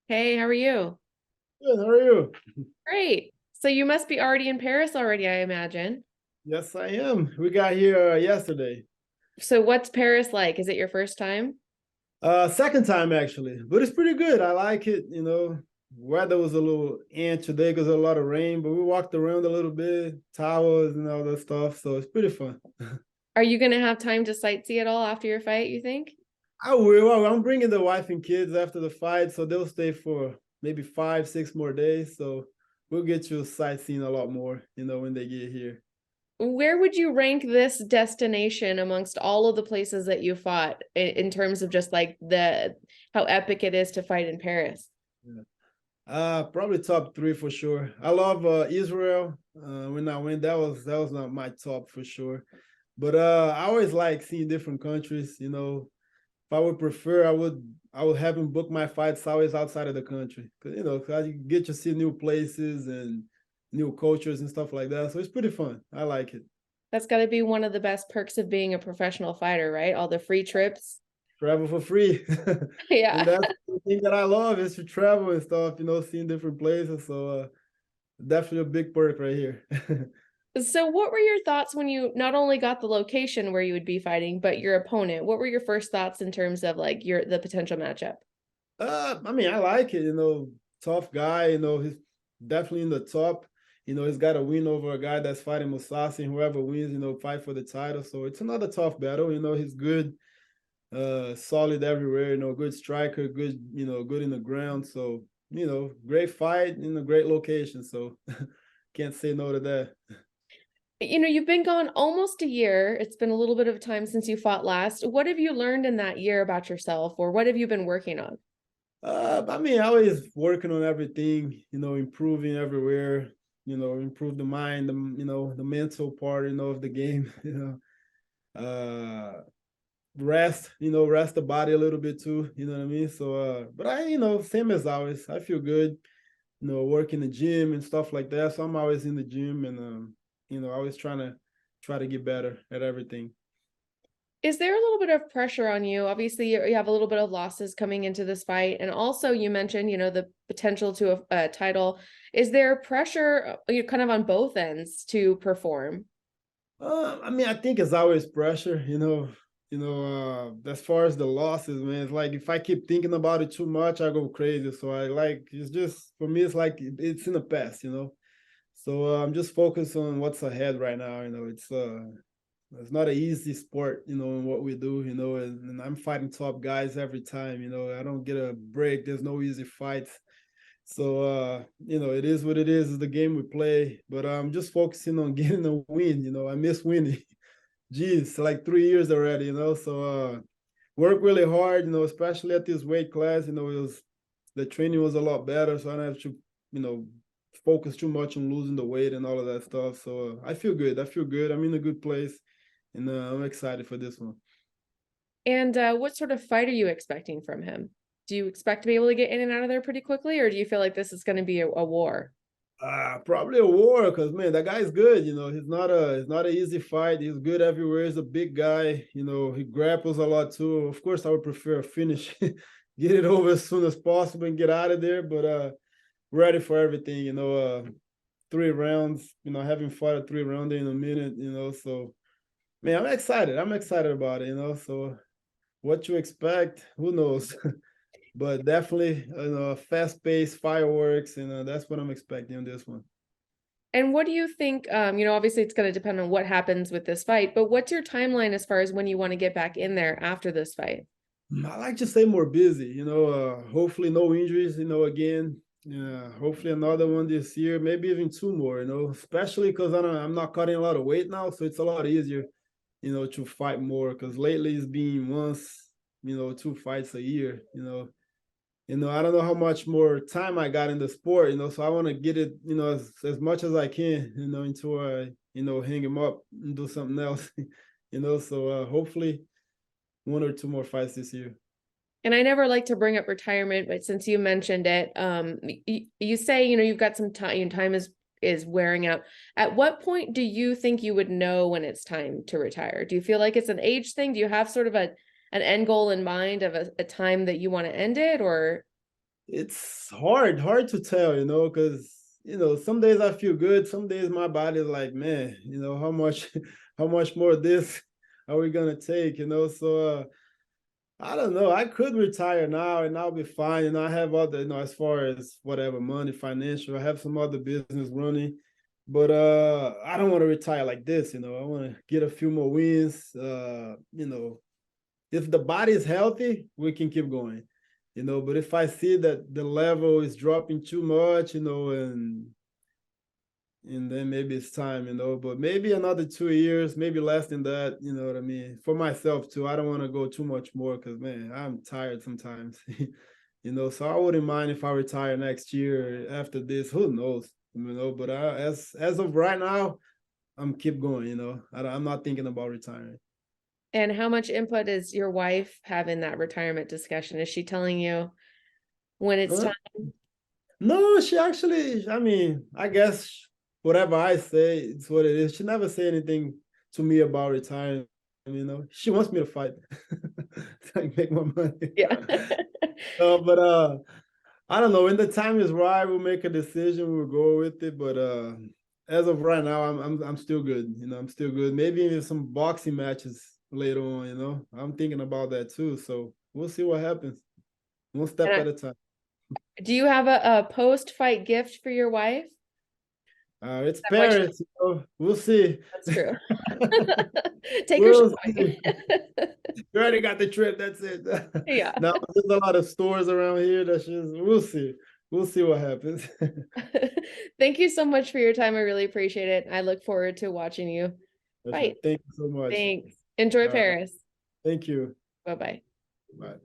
Hey, how are you? Good, how are you? Great. So you must be already in Paris already, I imagine. Yes, I am. We got here yesterday. So what's Paris like? Is it your first time? Second time actually, but it's pretty good. I like it. Weather was a little today because a lot of rain, but we walked around a little bit, towers and all that stuff. So it's pretty fun. Are you going to have time to sightsee at all after your fight, you think? I will. I'm bringing the wife and kids after the fight, so they'll stay for maybe 5, 6 more days. So we'll get you sightseeing a lot more, when they get here. Where would you rank this destination amongst all of the places that you fought in terms of just like the how epic it is to fight in Paris? Yeah. Probably top three for sure. I love Israel. When I went, that was not my top for sure. But I always like seeing different countries. If I would prefer, I would have him book my fights always outside of the country, because 'cause you get to see new places and new cultures and stuff like that. So it's pretty fun. I like it. That's got to be one of the best perks of being a professional fighter, right? All the free trips. Travel for free, and Yeah. that's the thing that I love is to travel and stuff. Seeing different places. So definitely a big perk right here. So what were your thoughts when you not only got the location where you would be fighting, but your opponent? What were your first thoughts in terms of like the potential matchup? I mean, I like it. Tough guy. He's definitely in the top. He's got a win over a guy that's fighting Musasi, and whoever wins, fight for the title. So it's another tough battle. He's good, solid everywhere. Good striker, good, good in the ground. So great fight in a great location. So can't say no to that. You've been gone almost a year. It's been a little bit of time since you fought last. What have you learned in that year about yourself, or what have you been working on? I mean, always working on everything, improving everywhere, improve the mind, the mental part, of the game, rest, rest the body a little bit too, you know what I mean? So, but same as always, I feel good, work in the gym and stuff like that. So I'm always in the gym and, always try to get better at everything. Is there a little bit of pressure on you? Obviously, you have a little bit of losses coming into this fight, and also you mentioned, the potential to a title. Is there pressure, you kind of on both ends to perform? I mean, I think it's always pressure, as far as the losses, man. It's like if I keep thinking about it too much, I go crazy. So I like it's just for me, it's like it's in the past. So I'm just focused on what's ahead right now. It's not an easy sport, in what we do, and I'm fighting top guys every time. I don't get a break. There's no easy fights. So it is what it is the game we play. But I'm just focusing on getting a win. I miss winning. Geez, like 3 years already, So work really hard, especially at this weight class. It was the training was a lot better, so I don't have to, you know, focus too much on losing the weight and all of that stuff. So I feel good. I feel good. I'm in a good place, and I'm excited for this one. And what sort of fight are you expecting from him? Do you expect to be able to get in and out of there pretty quickly, or do you feel like this is going to be a war? Probably a war because man, that guy's good. He's not an easy fight. He's good everywhere. He's a big guy. He grapples a lot too. Of course, I would prefer a finish, get it over as soon as possible and get out of there. But ready for everything. 3 rounds. Having fought a 3 rounder in a minute. So man, I'm excited. I'm excited about it. So what you expect? Who knows? But definitely, fast-paced fireworks, and that's what I'm expecting on this one. And what do you think? Obviously it's going to depend on what happens with this fight, but what's your timeline as far as when you want to get back in there after this fight? I like to stay more busy. Hopefully no injuries. Again. Hopefully another one this year, maybe even two more. Especially because I'm not cutting a lot of weight now, so it's a lot easier. To fight more because lately it's been once, 2 fights a year. I don't know how much more time I got in the sport, so I want to get it, as much as I can, until I, hang him up and do something else, so hopefully one or two more fights this year. And I never like to bring up retirement, but since you mentioned it, you say, you've got some time, time is wearing out. At what point do you think you would know when it's time to retire? Do you feel like it's an age thing? Do you have sort of an end goal in mind of a time that you want to end it, or? it's hard to tell, because some days I feel good, some days my body is like, man, how much how much more of this are we gonna take, so I don't know. I could retire now and I'll be fine. I have other, as far as whatever money, financial, I have some other business running. But I don't want to retire like this, I want to get a few more wins. If the body is healthy, we can keep going. But if I see that the level is dropping too much, and then maybe it's time, but maybe another 2 years, maybe less than that, you know what I mean? For myself too, I don't want to go too much more because, man, I'm tired sometimes, so I wouldn't mind if I retire next year after this, who knows, but as of right now, I'm keep going, I'm not thinking about retiring. And how much input does your wife have in that retirement discussion? Is she telling you when it's Huh? time? No, she actually, I mean, I guess whatever I say, it's what it is. She never say anything to me about retiring. She wants me to fight, like make more money. Yeah. But I don't know. When the time is right, we'll make a decision. We'll go with it. But as of right now, I'm still good. I'm still good. Maybe even some boxing matches later on. I'm thinking about that too. So we'll see what happens. One step And at a time. do you have a post-fight gift for your wife? It's What she, Paris. We'll see. that's true. Take her We'll shopping. see. You already got the trip. That's it. Yeah. Now there's a lot of stores around here. That's just we'll see. We'll see what happens. Thank you so much for your time. I really appreciate it. I look forward to watching you For sure. fight. Thank you so much. Thanks. Enjoy All right. Paris. Thank you. Bye-bye. Bye.